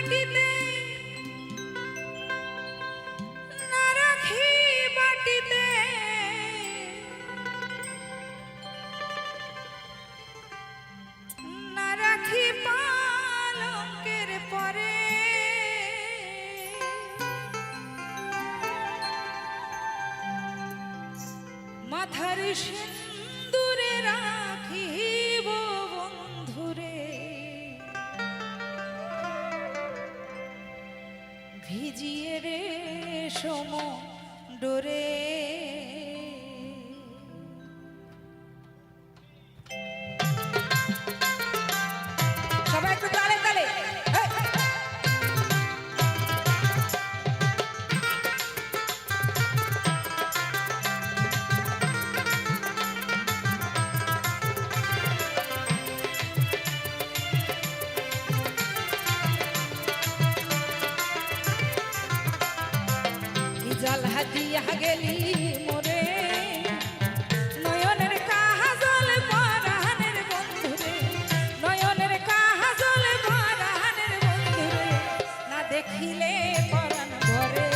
মাটিতে না রাখি বাটিতে না রাখি পালঙ্কের পরে মাথার সিন্দুরে রাখিব বন্ধুরে ভিজিয়ে রে সম ডোরে সবাই একটু তালে তালে জল হাতিয়া গেলি মোরে নয়নের কাজল পরাণের বন্ধুরে নয়নের কাজল পরাণের বন্ধুরে না দেখিলে পরাণ ভরে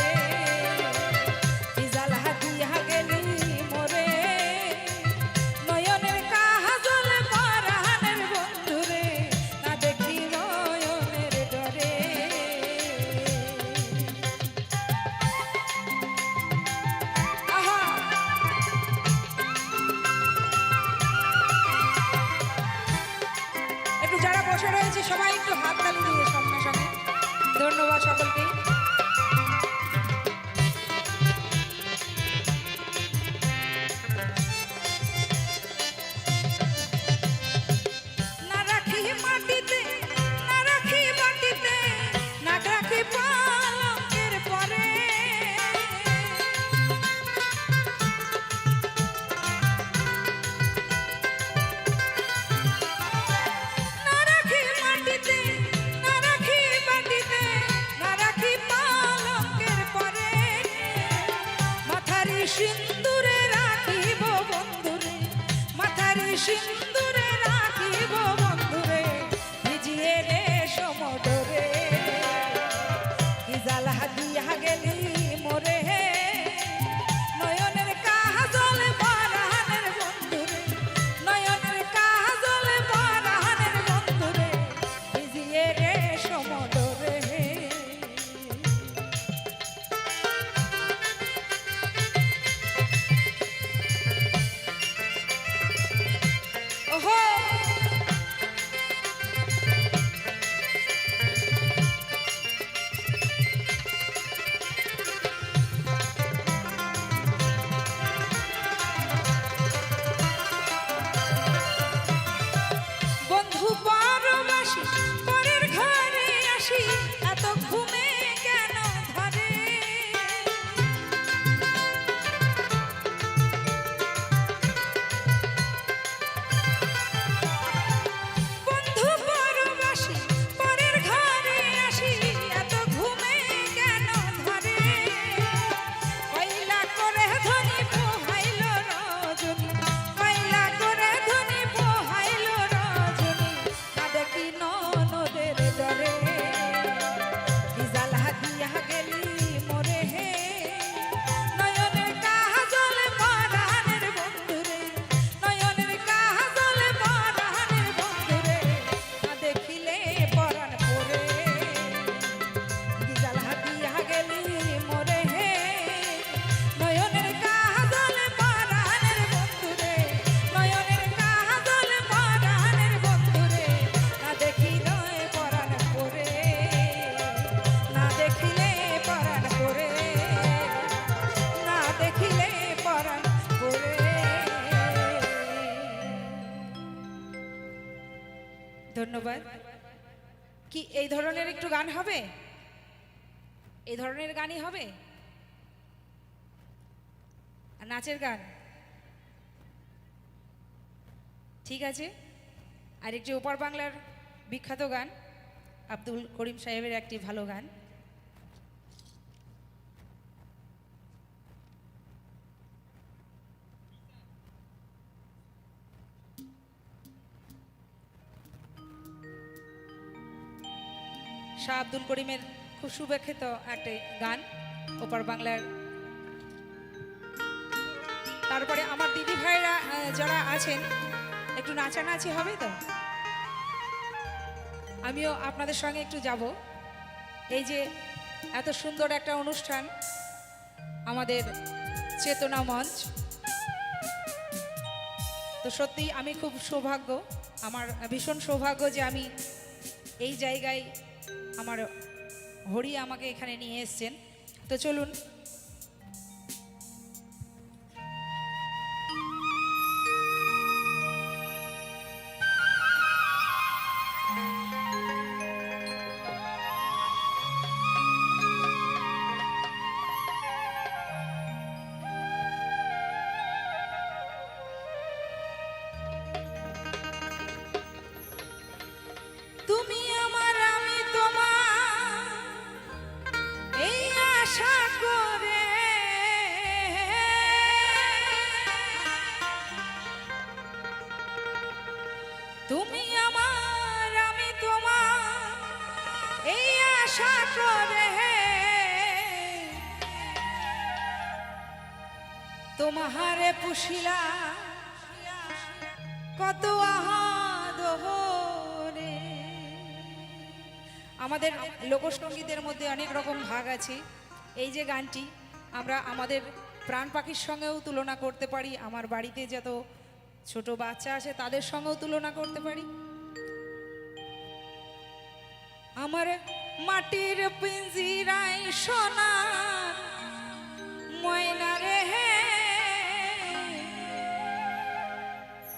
জল হাতিয়া গেলি মোরে নয়নের কাজল পরাণের বন্ধুরে না দেখি নয়নের ডরে বসে রয়েছে সবাই একটু হাত তালি দিয়ে সঙ্গে সঙ্গে ধন্যবাদ সকলকে না রাখি মাটিতে না রাখি বাটিতে না রাখি পালঙ্কের পরে সিন্দুরে রাখিব বন্ধুরে মাথার সিন্দুরে রাখিব বন্ধুরে ভিজিয়ে রে সমডোরে কি জালা দিয়া গেলি মোরে নয়নের কাজল পরাণের বন্ধুরে নয়নের কাজল পরাণের বন্ধুরে ভিজিয়ে রে সমডোরে ধন্যবাদ কি এই ধরনের একটু গান হবে এই ধরনের গানই হবে আর নাচের গান ঠিক আছে আর একটি ওপার বাংলার বিখ্যাত গান আব্দুল করিম সাহেবের একটি ভালো গান শাহ আব্দুল করিমের খুব সুব্যাখ্যাত একটি গান ওপার বাংলার। তারপরে আমার দিদি ভাইরা যারা আছেন একটু নাচানাচি হবে তো, আমিও আপনাদের সঙ্গে একটু যাব। এই যে এত সুন্দর একটা অনুষ্ঠান আমাদের চেতনা মঞ্চ, তো সত্যি আমি খুব সৌভাগ্য, আমার ভীষণ সৌভাগ্য যে আমি এই জায়গায় আমার হরি আমাকে এখানে নিয়ে এসছেন। তো চলুন তুমি আমার আমি তোমার এই আশা করে তুমি আমার আমি তোমার এই আশা করে তোমারে পুষিলা কত আহাদরে। আমাদের লোকসঙ্গীতের মধ্যে অনেক রকম ভাগ আছে। এই যে গানটি আমরা আমাদের প্রাণ পাখির সঙ্গেও তুলনা করতে পারি, আমার বাড়িতে যত ছোট বাচ্চা আছে তাদের সঙ্গেও তুলনা করতে পারি। আমার মাটির পিঞ্জিরায় সোনা ময়না রে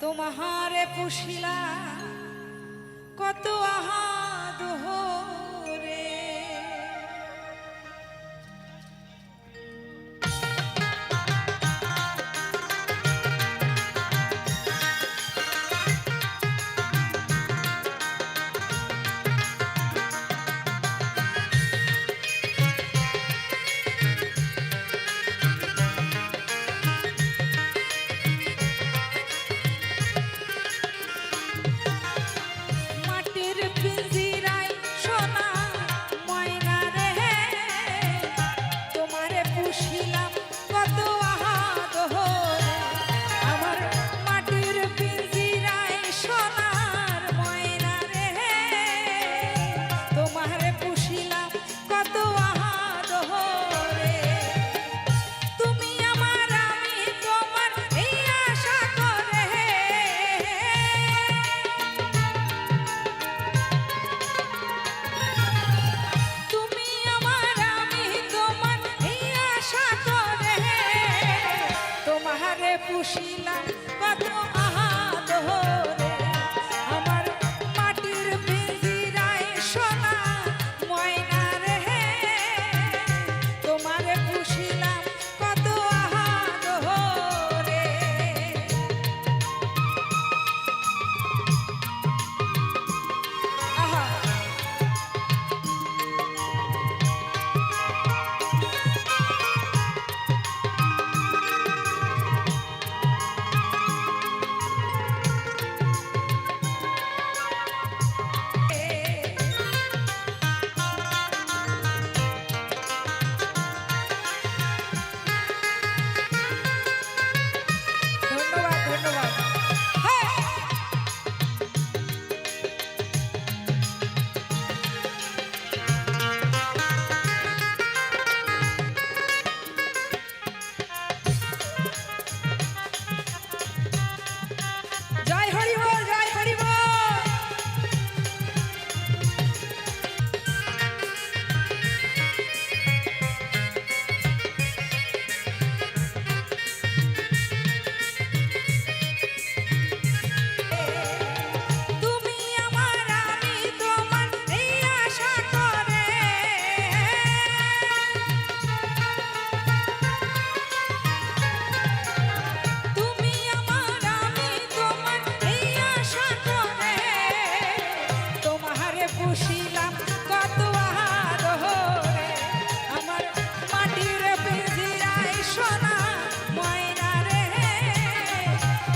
তোমারে পুষিলা কত আহাদরে। পুষিলাম কত আহাদরে আমার মাটির পিঞ্জিরায় সোনা ময়না রে তোমারে পুষিলাম কত আহাদরে। আহা পুষিলাম কত আহাদরে আমার মাটির পিঞ্জিরায় সোনা ময়না রে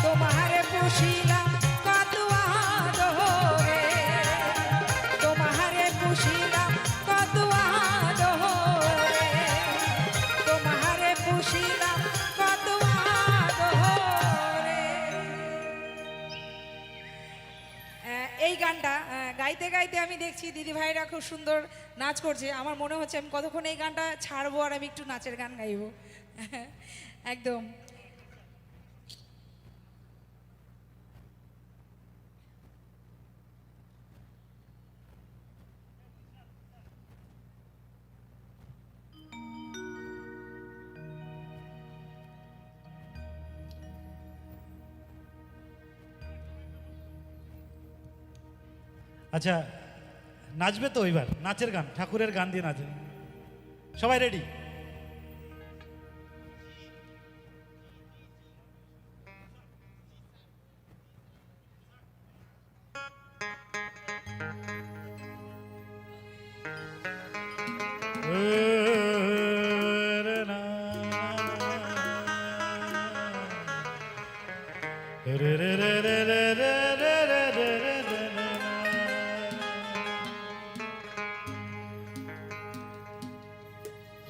তোমারে পুষিলাম কত আহাদরে তোমারে পুষিলাম মধ্যে আমি দেখছি দিদি ভাইরা খুব সুন্দর নাচ করছে, আমার মনে হচ্ছে আমি কতক্ষণ এই গানটা ছাড়বো আর আমি একটু নাচের গান গাইবো। একদম। আচ্ছা, নাচবে তো এবার? নাচের গান, ঠাকুরের গান দিয়ে নাচবে। সবাই রেডি?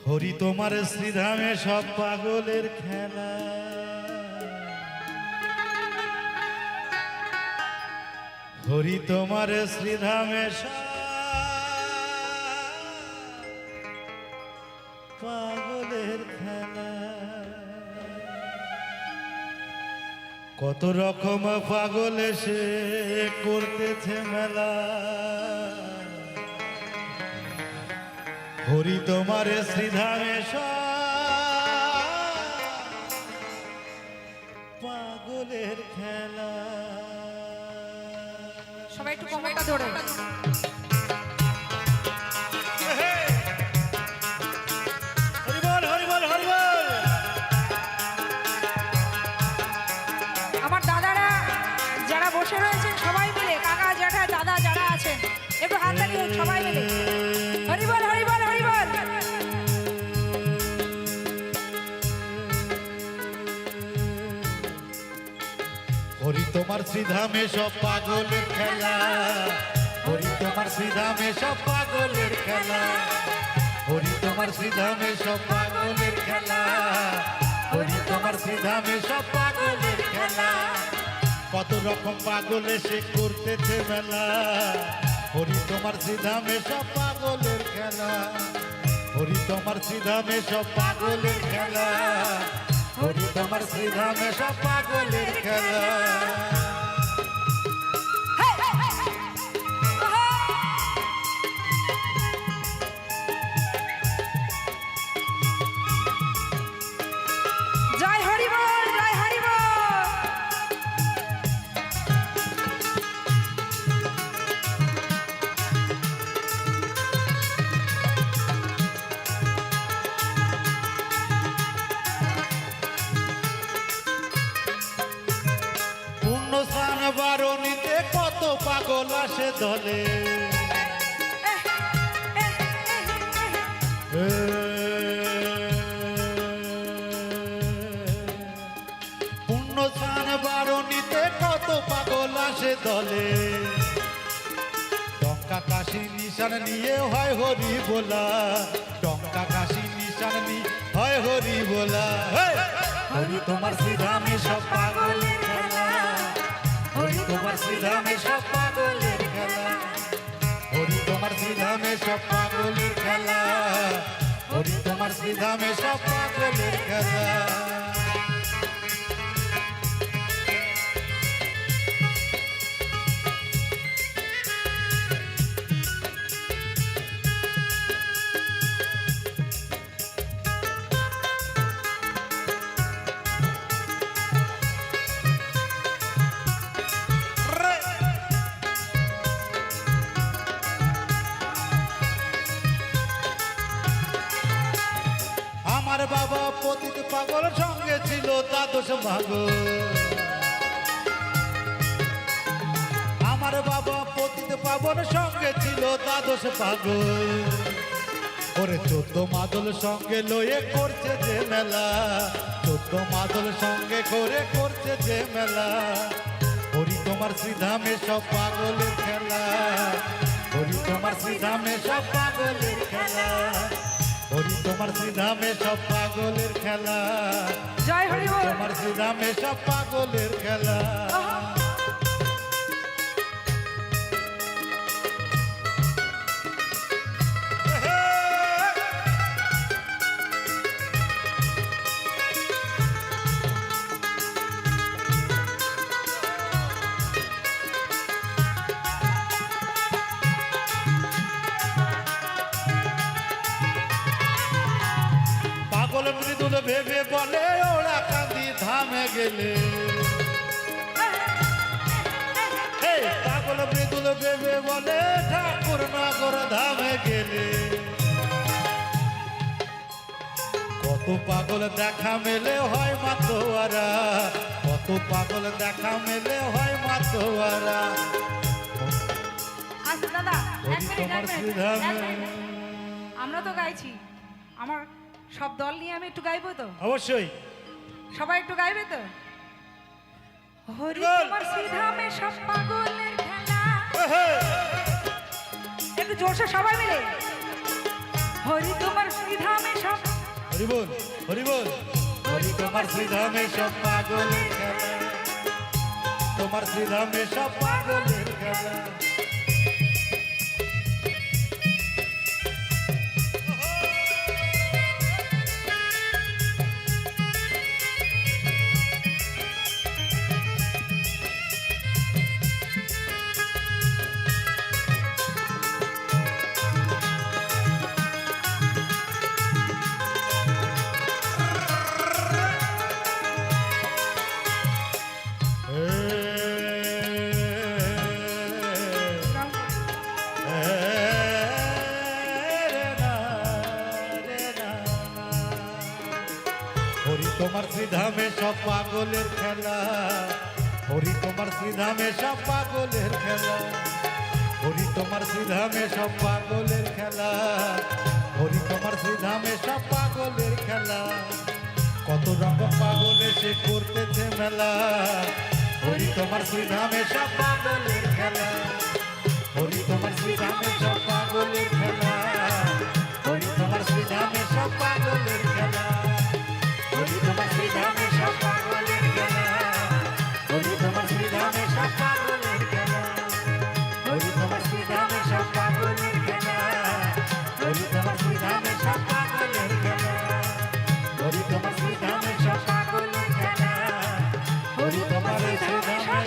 হরি তোমার শ্রীধামে সব পাগলের খেলা, হরি তোমার শ্রীধামে সব পাগলের খেলা। কত রকম পাগল এসে করতেছে মেলা, হরি তোমার শ্রীধামে পাগলের খেলা। সবাই একটু কমরটা ধরে। হরিবল হরিবল হরিবল। আমার দাদারা যারা বসে রয়েছেন সবাই মিলে, কাকা জ্যাঠা দাদা যারা আছেন একটু হাত তালি সবাই মিলে হরিবল হরিবল হরিবল। হরি তোমার শ্রীধামে সব পাগলের খেলা, হরি তোমার শ্রীধামে সব পাগলের খেলা, হরি তোমার শ্রীধামে সব পাগলের খেলা, হরি তোমার শ্রীধামে সব পাগলের খেলা। কত রকম পাগল এসে করতেছে মেলা, হরি তোমার শ্রীধামে সব পাগলের খেলা, হরি তোমার শ্রীধামে সব পাগলের খেলা, হরি তোমার শ্রীধামে সব পাগলের খেলা। জয় হরিবল জয় হরিবল। পূর্ণ স্নান বারণীতে কত পাগল আসে দলে, পূর্ণ স্নান বারণীতে কত পাগল আসে দলে। ডঙ্কা কাশি নিশান নিয়ে হয় হরি বলা, ডঙ্কা কাশি নিশান নিয়ে হয় হরি বলা। হরি তোমার শ্রীধামে সব পাগলের খেলা, হরি তোমার শ্রীধামে সব পাগলের খেলা, হরি তোমার শ্রীধামে সব পাগলের খেলা, হরি তোমার শ্রীধামে সব পাগলের খেলা। আমার বাবা পতিত পাগল সঙ্গে ছিল দ্বাদশ পাগল, আমার বাবা পতিত পাগল সঙ্গে ছিল দ্বাদশ পাগল। ওরে 14 মাদল সঙ্গে লয়ে করছে যে মেলা, 14 মাদল সঙ্গে করে করছে যে মেলা। হরি তোমার শ্রীধামে সব পাগলের খেলা, হরি তোমার শ্রীধামে সব পাগলের খেলা, হরি তোমার শ্রীধামে সব পাগলের খেলা, জয় হরি হরিবল। তোমার শ্রীধামে সব পাগলের খেলা। মৃদুল ভেবে বলে ওরা কান্দি ধামে গেলে পাগল মৃদুল ভেবে বলে ঠাকুর নগর ধামে গেলে কত পাগল দেখা মেলে হয় মাতোয়ারা কত পাগল দেখা মেলে হয় মাতোয়ারা আচ্ছা দাদা এক মিনিট, তোমার এক মিনিট, শ্রীধামে এক মিনিট। আমরা তো গাইছি, আমার সব দল নিয়ে আমি একটু গাইবো তো, অবশ্যই সবাই একটু গাইবে তো। হরি বল। তোমার শ্রীধামে সব পাগলের খেলা, একটু জোরসে সবাই মিলে। হরি তোমার শ্রীধামে সব, হরি বল হরি বল হরি তোমার শ্রীধামে সব পাগলের খেলা তোমার শ্রীধামে সব পাগলের খেলা হরি তোমার শ্রীধামে সব পাগলের খেলা হরি তোমার শ্রীধামে সব পাগলের খেলা হরি তোমার শ্রীধামে সব পাগলের খেলা হরি তোমার শ্রীধামে সব পাগলের খেলা কত রকম পাগল এসে করতেছে মেলা হরি তোমার শ্রীধামে সব পাগলের খেলা হরি তোমার শ্রীধামে সব পাগলের খেলা হরি তোমার শ্রীধামে সব পাগলের খেলা হরি তোমার শ্রীধামে সব পাগলের খেলা হরি তোমার শ্রীধামে সব পাগলের খেলা হরি তোমার শ্রীধামে সব পাগলের খেলা হরি তোমার শ্রীধামে সব পাগলের খেলা হরি তোমার শ্রীধামে সব পাগলের খেলা হরি তোমার শ্রীধামে সব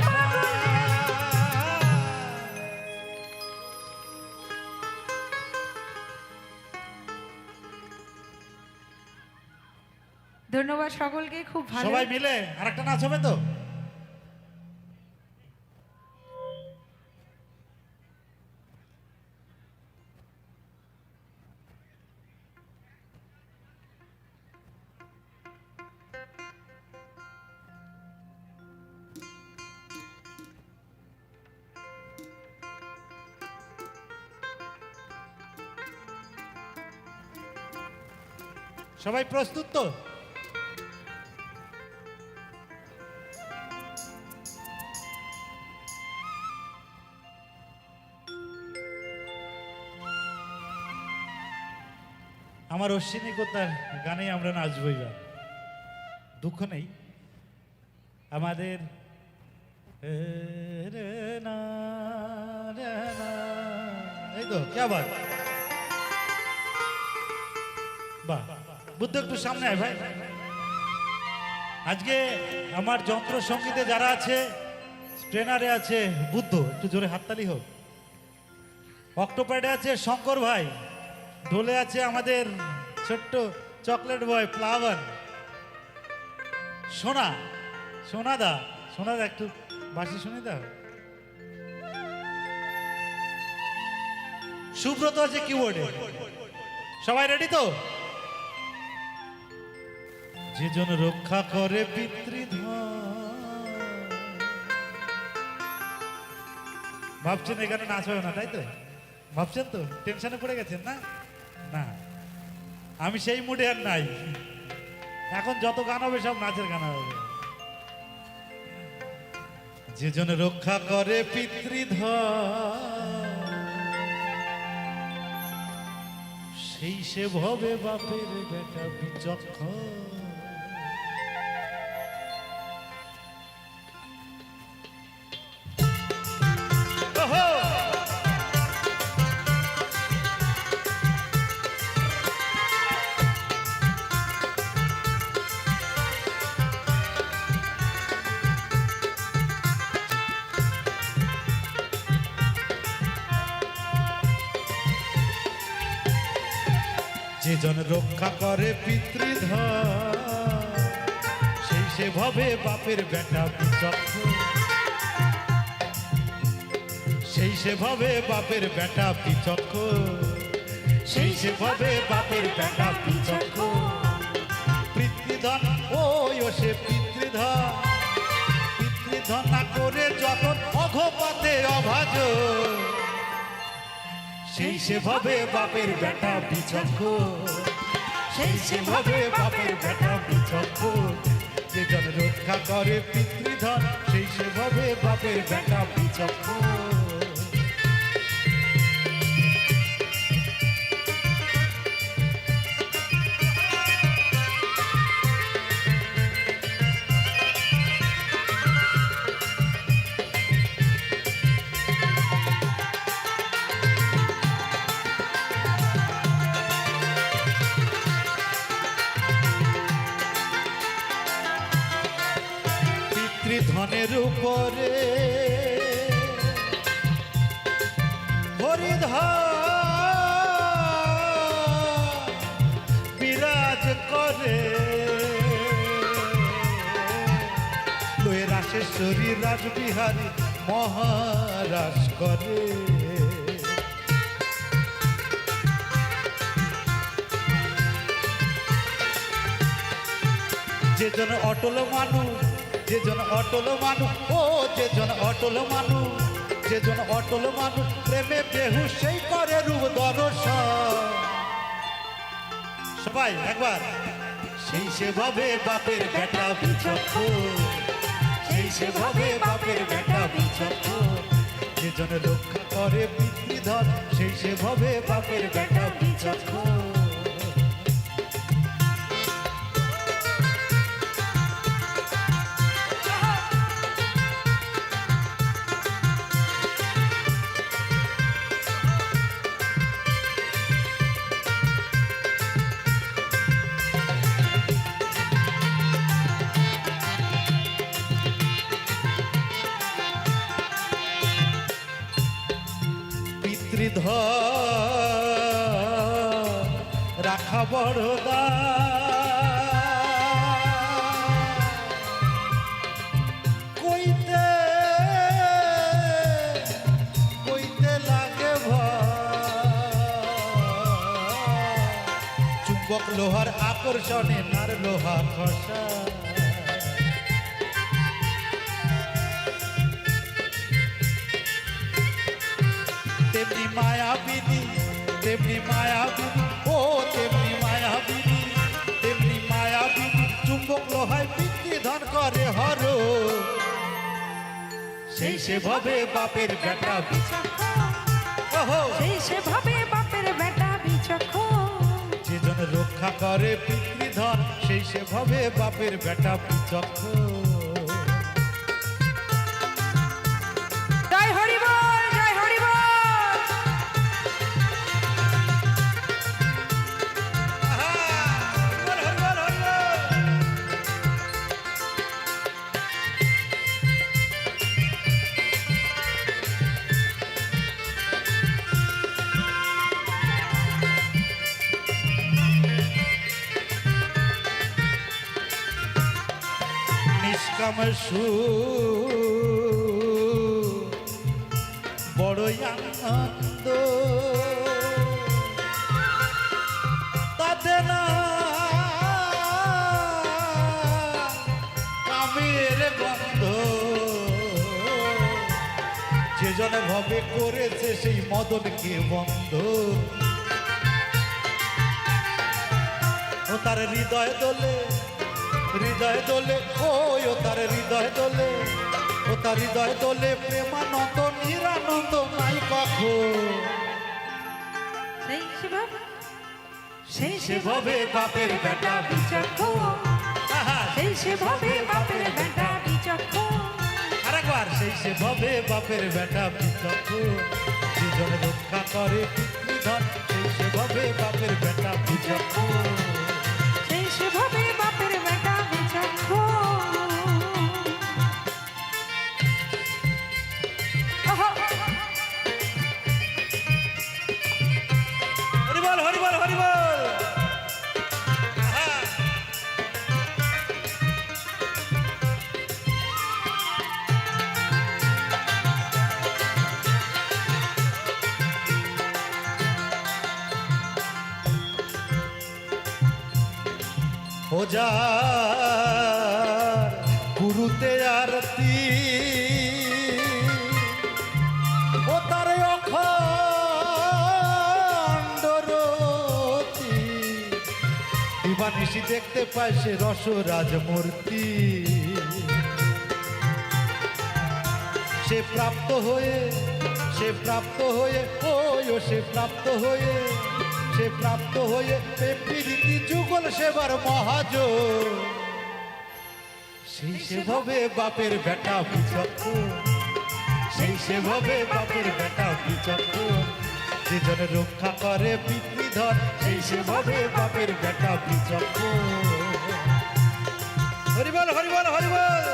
ধন্যবাদ সকলকে, খুব ভালো। সবাই মিলে আরেকটা নাচ হবে তো সবাই প্রস্তুত তো আমার অশ্বিনী কোথার গানে আমরা নাচবো এবার দুঃখ নেই আমাদের এই তো কে বাত বাহ বুদ্ধ একটু সামনে আয় ভাই আজকে আমার যন্ত্র সঙ্গীতে যারা আছে ট্রেনারে আছে বুদ্ধ একটু জোরে হাততালি হোক অক্টোপ্যাডে আছে শঙ্কর ভাই ঢোলে আছে আমাদের ছোট্ট চকলেট বয় প্লাবন সোনা সোনাদা সোনাদা একটু বাসি শুনে দাও সুব্রত আছে কিবোর্ডে সবাই রেডি তো যে জন রক্ষা করে পিতৃধন ভাবছেন এখানে নাচ হবে না তাই তো ভাবছেন তো টেনশনে পড়ে গেছেন না না আমি সেই মুডে আর নাই এখন যত গান হবে সব নাচের গান হবে যে জন রক্ষা করে পিতৃধন সেই সে ভবে বাপের বেটা বিচক্ষণ যেজন রক্ষা করে পিতৃধন সেই সেভাবে বাপের বেটা বিচক্ষণ সেই সেভাবে বাপের বেটা বিচক্ষণ সেই সেভাবে বাপের বেটা বিচক্ষণ পিতৃধন ওই ও সে পিতৃধন পিতৃধন না করে যখন অঘপাতে অভাজ সেই সেভাবে বাপের বেটা বিচক্ষণ সেই সেভাবে বাপের বেটা বিচক্ষণ যেজন রক্ষা করে পিতৃধন সেই সেভাবে বাপের বেটা বিচক্ষণ পিতৃধনের উপরে হরিধর বিরাজ করে লোহে রাশেশ্বরী রাজবিহারী মহারাজ করে যেজন অটল মানুষ যেজন অটল মানুষ ও যেজন অটল মানুষ যেজন অটল মানুষ প্রেমে বেহু সেই করে রূপ দর্শন সবাই একবার সেই সেভাবে বাপের বেটা বিচক্ষণ সেই সেভাবে বাপের বেটা বিচক্ষণ যেজন রক্ষা করে পিতৃধন সেই সেভাবে বাপের বেটা বিচক্ষণ পিতৃধন রাখা বড়দা কইতে কইতে লাগে চুম্বক লোহার আকর্ষণে নার লোহা খসা তেমনি মায়াবিনী তেমনি মায়াবিনী ও তেমনি মায়াবিনী তেমনি মায়াবিনী চুম্বক লোহায় পিতৃধন করে হর সেই সেভাবে বাপের বেটা সেই সেভাবে বাপের বেটা বিচক্ষণ যেজন রক্ষা করে পিতৃধন সেই সেভাবে বাপের বেটা বিচক্ষণ জয় হরি বল জয় হরি বল নিষ্কাম বড়ই আনন্দ তাতে না কামের গন্ধ যেজন ভাবে করেছে সেই মদনকে বন্ধ ও তার হৃদয় দোলে ওই ও তার হৃদয় দোলে ও তার হৃদয় দোলে প্রেমানন্দ নিরানন্দ নাই কখন সেই সেভাবে বাপের বেটা বিচক্ষণ সেই সেভাবে বাপের বেটা বিচক্ষণ আরেকবার সেই সেভাবে বাপের বেটা বিচক্ষণ যেজন রক্ষা করে পিতৃধন সেই সেভাবে বাপের বেটা বিচক্ষণ সেই সেভাবে বাপের বেটা বিচক্ষণ হরিবল হরিবল হরিবল ও যার গুরুতে আরতি ও তার অখণ্ড রতি দিবানিশি দেখতে পায় সে রসরাজ মূর্তি সে প্রাপ্ত হয়ে সে প্রাপ্ত হয়ে সে প্রাপ্ত হয়ে সে প্রাপ্ত হয়ে প্রীতি যুগল সেবার মহাজ সেই সেভাবে বাপের বেটা বিচক্ষণ সেই সেভাবে বাপের বেটা বিচক্ষণ যে জন রক্ষা করে পিতৃধর সেই সেভাবে বাপের বেটা বিচক্ষণ হরিবল হরিবল হরিবল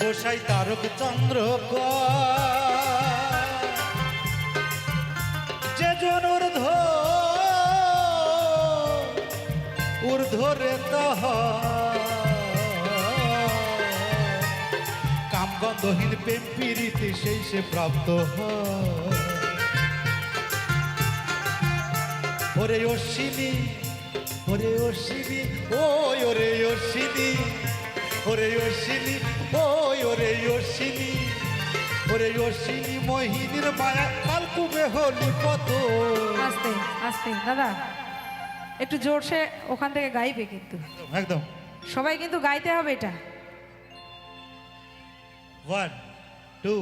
গোসাই তারক চন্দ্র যে জন ঊর্ধ্বরে তহ কামগন্ধহীন প্রেম পীড়িতে সেই সে প্রাপ্ত হয় ওরে অশ্বিনী ওরে অশ্বিনী ওরে অশ্বিনী ওরে অশ্বিনী ওরে অশ্বিনী ওরে অশ্বিনী মোহিনীর মায়া কালকুবে হলি কত আস্তে আস্তে দাদা একটু জোরসে ওখান থেকে গাইবে কিন্তু একদম সবাই কিন্তু গাইতে হবে এটা 1 2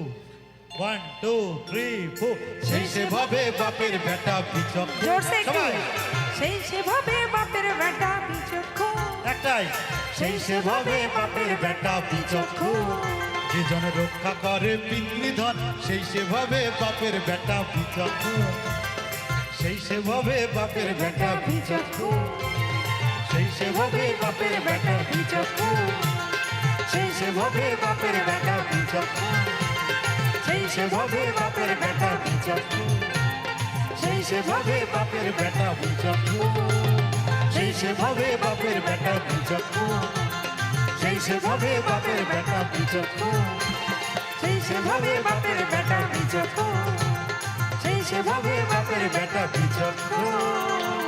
1 2 3 4 সেই সেভাবে বাপের বেটা বিচক্ষণ জোরসে একটু সবাই সেই সেভাবে বাপের বেটা বিচক্ষণ একটাই সেই সেভাবে বাপের বেটা বিচক্ষণ যে জন রক্ষা করে পিতৃধন সেই সেভাবে বাপের বেটা বিচক্ষণ সেই সেভাবে বাপের বেটা বিচক্ষণ সেই সেভাবে বাপের বেটা বিচক্ষণ সেই সেভাবে বাপের বেটা বিচক্ষণ সেই সেভাবে বাপের বেটা বিচক্ষণ সেই সেভাবে বাপের বেটা বিচক্ষণ সেই সেভাবে বাপের বেটা বিচক্ষণ সেই সেভাবে বাপের বেটা বিচক্ষণ সেই সেভাবে বাপের বেটা বিচক্ষণ সেই সেভাবে বাপের বেটা বিচক্ষণ